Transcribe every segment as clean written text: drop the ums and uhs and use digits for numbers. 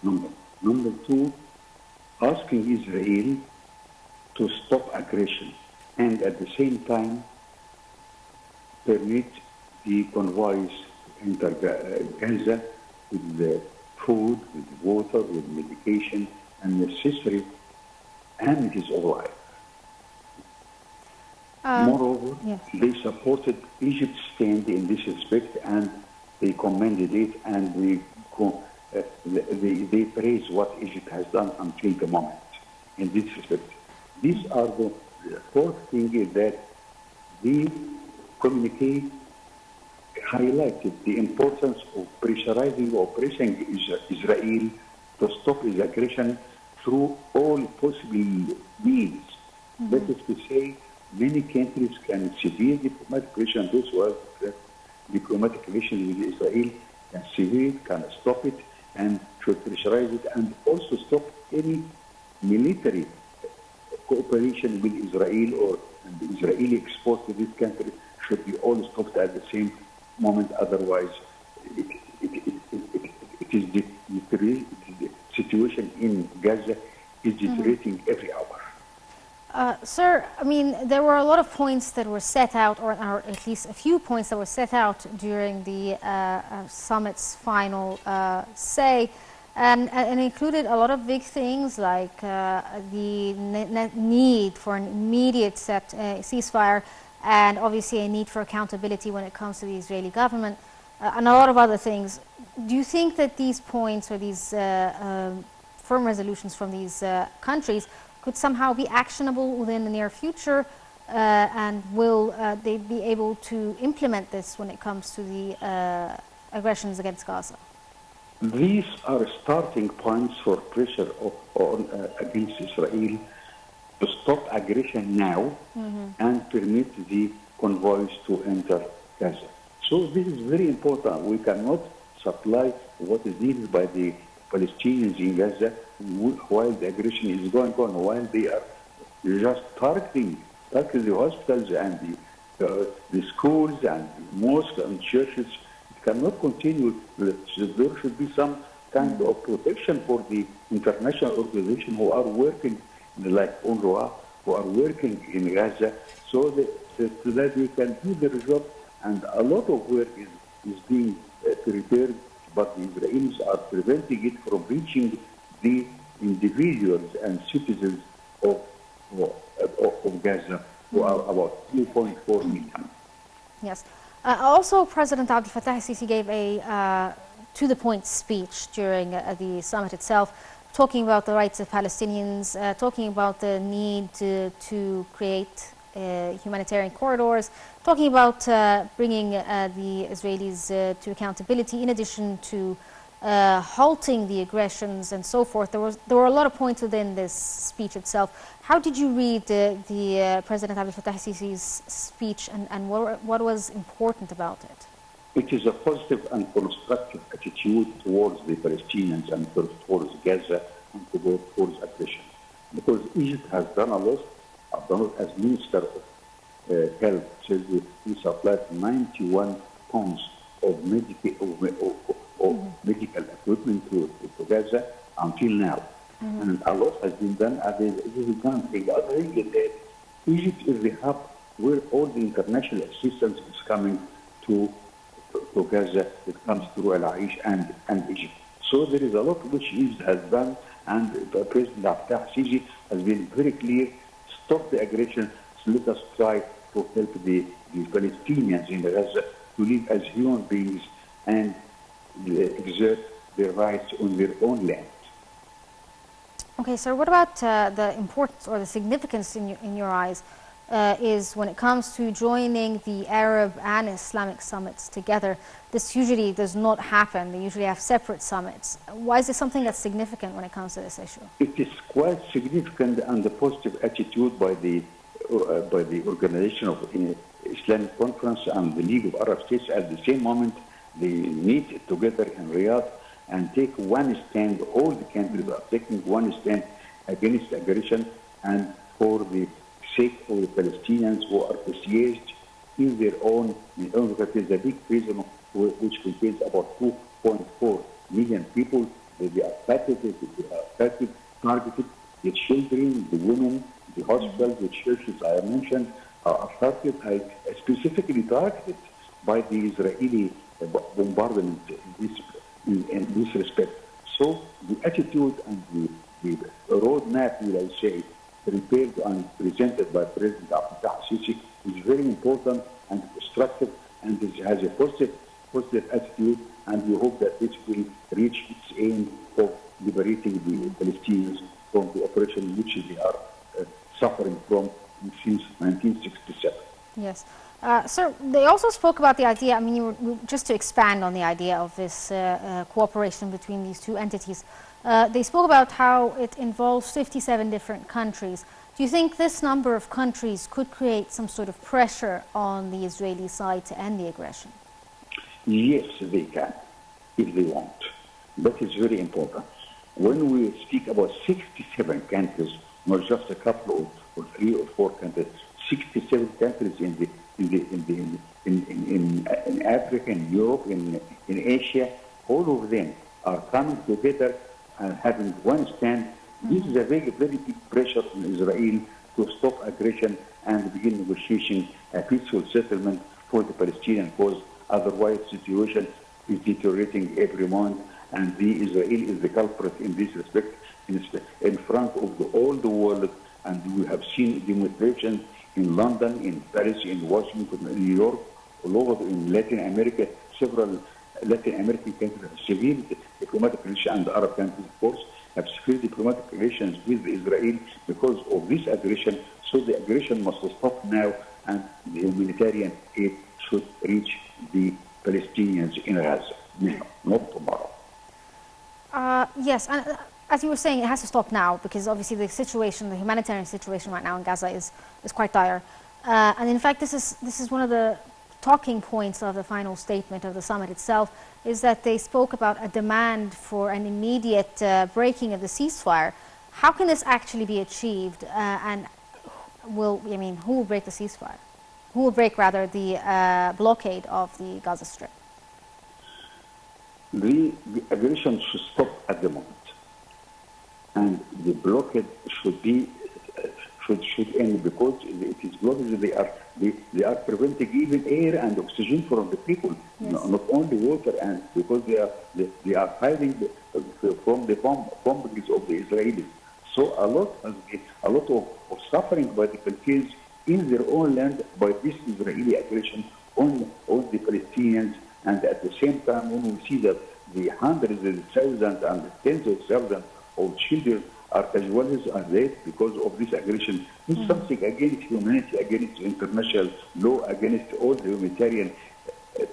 Number, number two, asking Israel to stop aggression and at the same time permit the convoys to enter Gaza with the food, with water, with medication and necessary, and it is all right. Moreover, yes. they supported Egypt's stand in this respect and they commended it and they praise what Egypt has done until the moment in this respect. These are the fourth thing is that the communique highlighted the importance of pressurizing or pressing Israel to stop its aggression through all possible means. That is to say, many countries can severe diplomatic relations. Those who have diplomatic relations with Israel can severe it, can stop it, and should pressurize it, and also stop any military cooperation with Israel or the Israeli export to this country should be all stopped at the same moment. Otherwise, it is the situation in Gaza is deteriorating every hour. Sir, I mean, there were a lot of points that were set out, or at least a few points that were set out during the summit's final say, and included a lot of big things like the need for an immediate ceasefire, and obviously a need for accountability when it comes to the Israeli government, and a lot of other things. Do you think that these points or these firm resolutions from these countries could somehow be actionable within the near future, and will they be able to implement this when it comes to the aggressions against Gaza? These are starting points for pressure against Israel to stop aggression now and permit the convoys to enter Gaza. So this is very important. We cannot supply what is needed by the Palestinians in Gaza while the aggression is going on, while they are just targeting the hospitals and the schools and the mosques and churches. It cannot continue. There should be some kind of protection for the international organizations who are working, like UNRWA, who are working in Gaza, so that they can do their job. And a lot of work is being prepared, but the Israelis are preventing it from reaching the individuals and citizens of Gaza, who are about 2.4 million. Yes. Also, President Abdel Fattah al-Sisi gave a to-the-point speech during the summit itself, talking about the rights of Palestinians, talking about the need to create humanitarian corridors, talking about bringing the Israelis to accountability, in addition to halting the aggressions and so forth. There were a lot of points within this speech itself. How did you read the President Abdel Fattah al-Sisi's speech, and what was important about it? It is a positive and constructive attitude towards the Palestinians and towards Gaza and towards aggression. Because Egypt has done a lot. As Minister of Health, says we supplied 91 tons of medical equipment to Gaza until now. And a lot has been done. The other thing is that Egypt is the hub where all the international assistance is coming to Gaza. It comes through Al Aish and Egypt. So there is a lot which Egypt has done, and President Fattah al-Sisi has been very clear. Stop the aggression. So let us try to help the Palestinians in Gaza to live as human beings and exert their rights on their own land. Okay, so what about the importance or the significance in your eyes is when it comes to joining the Arab and Islamic summits together? This usually does not happen. They usually have separate summits. Why is this something that's significant when it comes to this issue? It is quite significant, and the positive attitude by the Organization of Islamic Conference and the League of Arab States. At the same moment, they meet together in Riyadh and take one stand. All the countries are taking one stand against aggression and for the sake of the Palestinians who are besieged in their own country. The big prison which contains about 2.4 million people they are targeted. The children, the women, the hospitals, the churches I mentioned are targeted, specifically targeted by the Israeli bombardment in this respect. So the attitude and the roadmap, will I say, prepared and presented by President Abdel Fattah al-Sisi is very important and constructive, and it has a positive attitude, and we hope that it will reach its aim of liberating the Palestinians from the oppression which they are suffering from since 1967. Yes. Sir, they also spoke about the idea, I mean, just to expand on the idea of this cooperation between these two entities, they spoke about how it involves 57 different countries. Do you think this number of countries could create some sort of pressure on the Israeli side to end the aggression? Yes, they can, if they want. That is very important. When we speak about 67 countries, not just a couple or 3 or 4 countries, 67 countries in Africa, in Europe, in Asia, all of them are coming together and having one stand. This is a very, very big pressure on Israel to stop aggression and begin negotiation, a peaceful settlement for the Palestinian cause. Otherwise, the situation is deteriorating every month, and Israel is the culprit in this respect, in front of all the world. And we have seen demonstrations in London, in Paris, in Washington, in New York, all over in Latin America. Several Latin American countries have severe diplomatic relations, and the Arab countries, of course, have severe diplomatic relations with Israel because of this aggression. So the aggression must stop now, and the humanitarian aid should reach the Palestinians in Gaza now, not tomorrow. Yes, and as you were saying, it has to stop now because obviously the situation, the humanitarian situation right now in Gaza is quite dire. And in fact, this is one of the talking points of the final statement of the summit itself, is that they spoke about a demand for an immediate breaking of the ceasefire. How can this actually be achieved? And who will break the ceasefire? Who will break, rather, the blockade of the Gaza Strip? The aggression should stop at the moment, and the blockade should end because it is blockade. They are preventing even air and oxygen from the people, yes. Not only water, and because they are hiding from the bombings of the Israelis. So a lot of suffering by the Palestinians in their own land by this Israeli aggression on the Palestinians. And at the same time, when we see that the hundreds of thousands and tens of thousands of children are casualties are dead because of this aggression, it's something against humanity, against international law, against all the humanitarian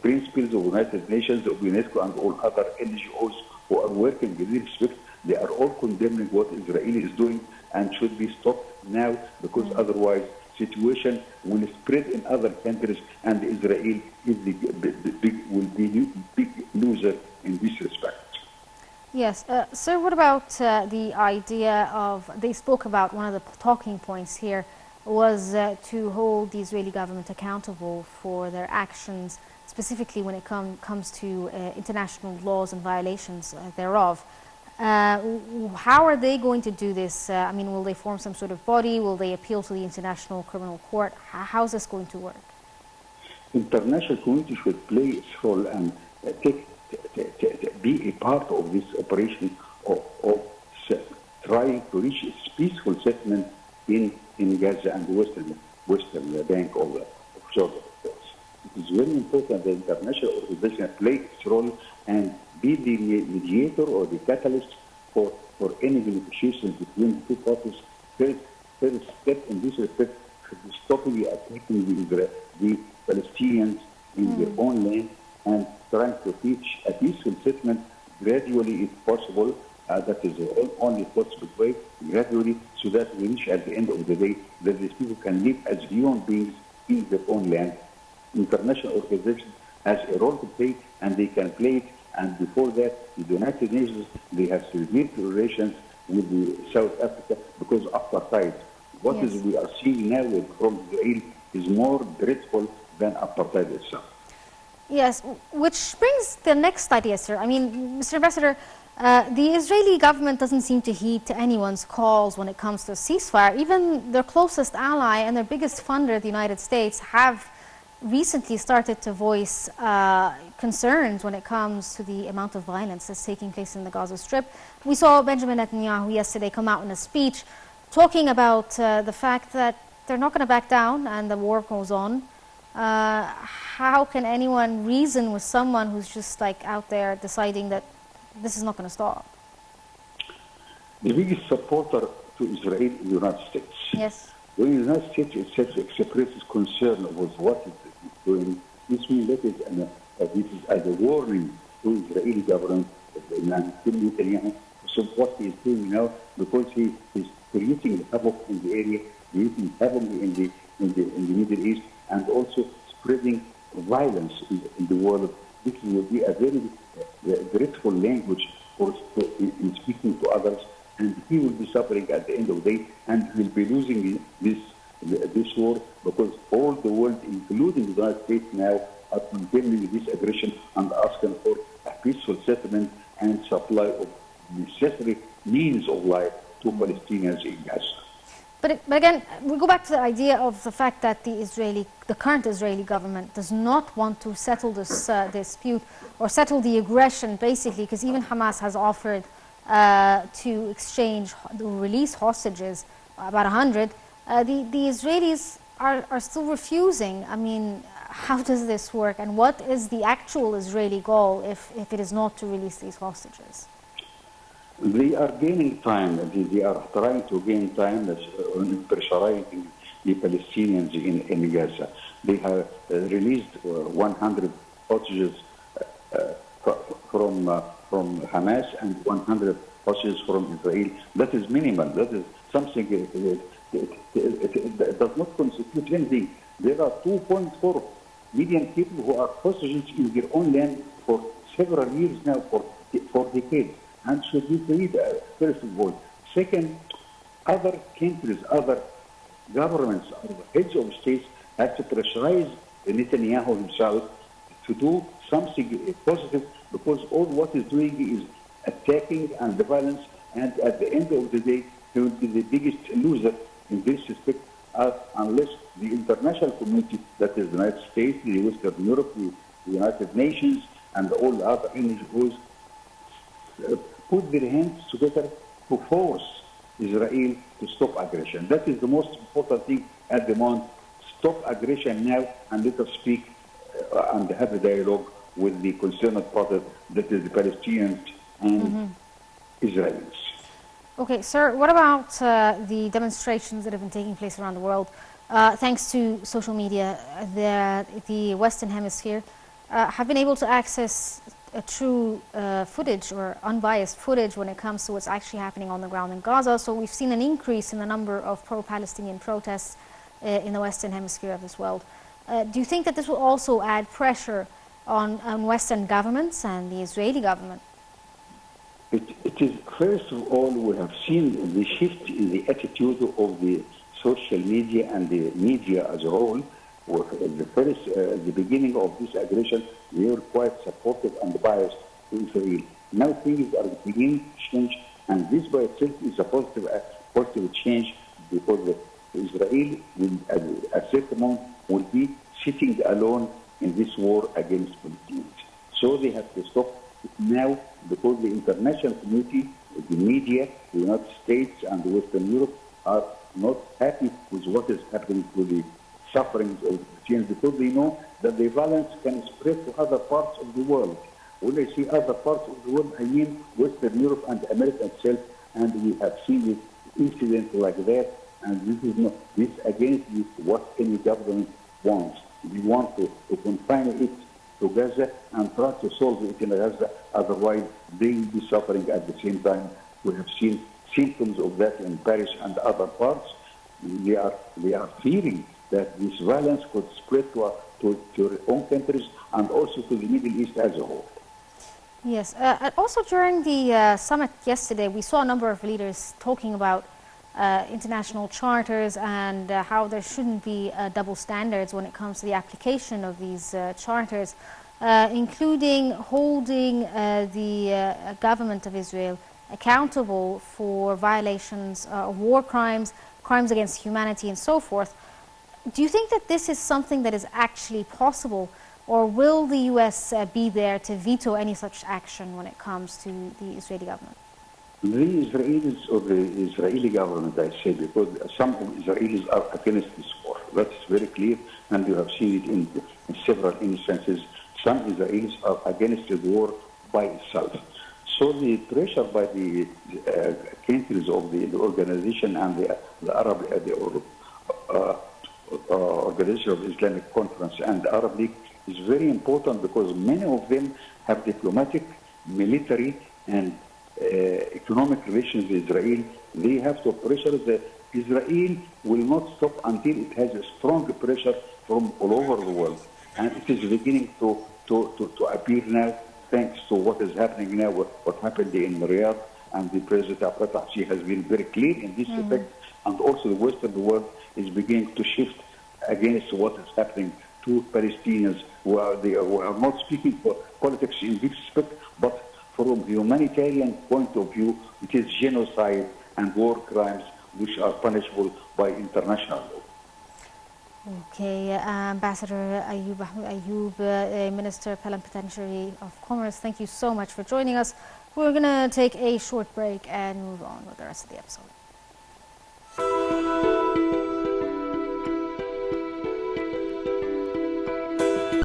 principles of the United Nations, of UNESCO, and all other NGOs who are working in this respect. They are all condemning what Israel is doing and should be stopped now, because otherwise situation will spread in other countries, and Israel is will be big loser in this respect. Yes. Sir, what about the idea of, they spoke about, one of the talking points here was to hold the Israeli government accountable for their actions, specifically when it comes to international laws and violations thereof. How are they going to do this? I mean, will they form some sort of body? Will they appeal to the International Criminal Court? How is this going to work? International community should play its role and be a part of this operation of trying to reach a peaceful settlement in Gaza and the western bank of Jordan. It is very important that the international organization play its role and be the mediator or the catalyst for any negotiations between the two parties. First step in this respect should be stopping the attacking the Palestinians in their own land and trying to reach a peaceful settlement gradually, if possible. That is the only possible way, gradually, so that we reach at the end of the day that these people can live as human beings in their own land. International organization has a role to play, and they can play it. And before that, the United Nations, they have severe relations with the South Africa because of apartheid. What is we are seeing now from Israel is more dreadful than apartheid itself. Yes, which brings the next idea, sir. I mean, Mr. Ambassador, The Israeli government doesn't seem to heed to anyone's calls when it comes to a ceasefire. Even their closest ally and their biggest funder, the United States, have recently started to voice concerns when it comes to the amount of violence that's taking place in the Gaza Strip. We saw Benjamin Netanyahu yesterday come out in a speech talking about the fact that they're not going to back down and the war goes on. How can anyone reason with someone who's just like out there deciding that this is not going to stop? The biggest supporter to Israel is the United States. Yes. When the United States itself expresses concern with what it is doing, this means that this is as a warning to the Israeli government and to Netanyahu. So what he is doing now, because he is creating havoc in the area, creating havoc in the Middle East, and also spreading violence in the world. This will be a very dreadful language in speaking to others, and he will be suffering at the end of the day, and he will be losing this war, because all the world, including the United States now, are condemning this aggression and asking for a peaceful settlement and supply of necessary means of life to Palestinians in Gaza. But again, we go back to the idea of the fact that the current Israeli government does not want to settle this dispute or settle the aggression, basically, because even Hamas has offered to exchange, release hostages, about 100. The Israelis are still refusing. I mean, how does this work, and what is the actual Israeli goal if it is not to release these hostages? They are gaining time. They are trying to gain time on pressurizing the Palestinians in Gaza. They have released 100 hostages from Hamas and 100 hostages from Israel. That is minimal. That is something it does not constitute anything. There are 2.4 million people who are hostages in their own land for several years now, for decades, and should be freed, first of all. Second, other countries, other governments, other heads of states have to pressurize Netanyahu himself to do something positive, because all what he's doing is attacking and the violence, and at the end of the day, he will be the biggest loser in this respect, unless the international community, that is the United States, the Western Europe, the United Nations, and all the other NGOs, put their hands together to force Israel to stop aggression. That is the most important thing at the moment. Stop aggression now, and let us speak and have a dialogue with the concerned parties, that is the Palestinians and Israelis. Okay, sir, what about the demonstrations that have been taking place around the world? Thanks to social media, the Western Hemisphere have been able to access a true footage or unbiased footage when it comes to what's actually happening on the ground in Gaza. So we've seen an increase in the number of pro-Palestinian protests in the Western Hemisphere of this world. Do you think that this will also add pressure on Western governments and the Israeli government? It is, first of all, we have seen the shift in the attitude of the social media and the media as a whole. At the beginning of this aggression, they were quite supportive and biased to Israel. Now things are beginning to change, and this by itself is a positive change, because Israel will, at a certain moment, will be sitting alone in this war against Palestinians. So they have to stop now, because the international community, the media, the United States and Western Europe are not happy with what is happening to the sufferings of the Palestinians, because they know that the violence can spread to other parts of the world. When I say other parts of the world, I mean Western Europe and America itself, and we have seen this incident like that, and this against what any government wants. We want to confine it to Gaza and try to solve it in Gaza, otherwise they will be suffering at the same time. We have seen symptoms of that in Paris and other parts. They are fearing that this violence could spread to their own countries and also to the Middle East as a whole. Yes, also during the summit yesterday, we saw a number of leaders talking about international charters and how there shouldn't be double standards when it comes to the application of these charters. including holding the government of Israel accountable for violations, war crimes, crimes against humanity, and so forth. Do you think that this is something that is actually possible, or will the U.S. be there to veto any such action when it comes to the Israeli government? The Israelis or the Israeli government, I say, because some Israelis are against this war. That's very clear, and you have seen it in several instances. Some Israelis are against the war by itself. So the pressure by the countries of the organization and the Arab Organization of Islamic Conference and the Arab League is very important, because many of them have diplomatic, military, and economic relations with Israel. They have to pressure Israel will not stop until it has a strong pressure from all over the world. And it is beginning to appear now, thanks to what is happening now, what happened in Riyadh, and the President Abdel Fattah has been very clear in this effect, and also the Western world is beginning to shift against what is happening to Palestinians, who are not speaking for politics in this respect, but from humanitarian point of view, it is genocide and war crimes which are punishable by international law. Okay, Ambassador Ayoub, Minister Plenipotentiary of Commerce, thank you so much for joining us. We're going to take a short break and move on with the rest of the episode.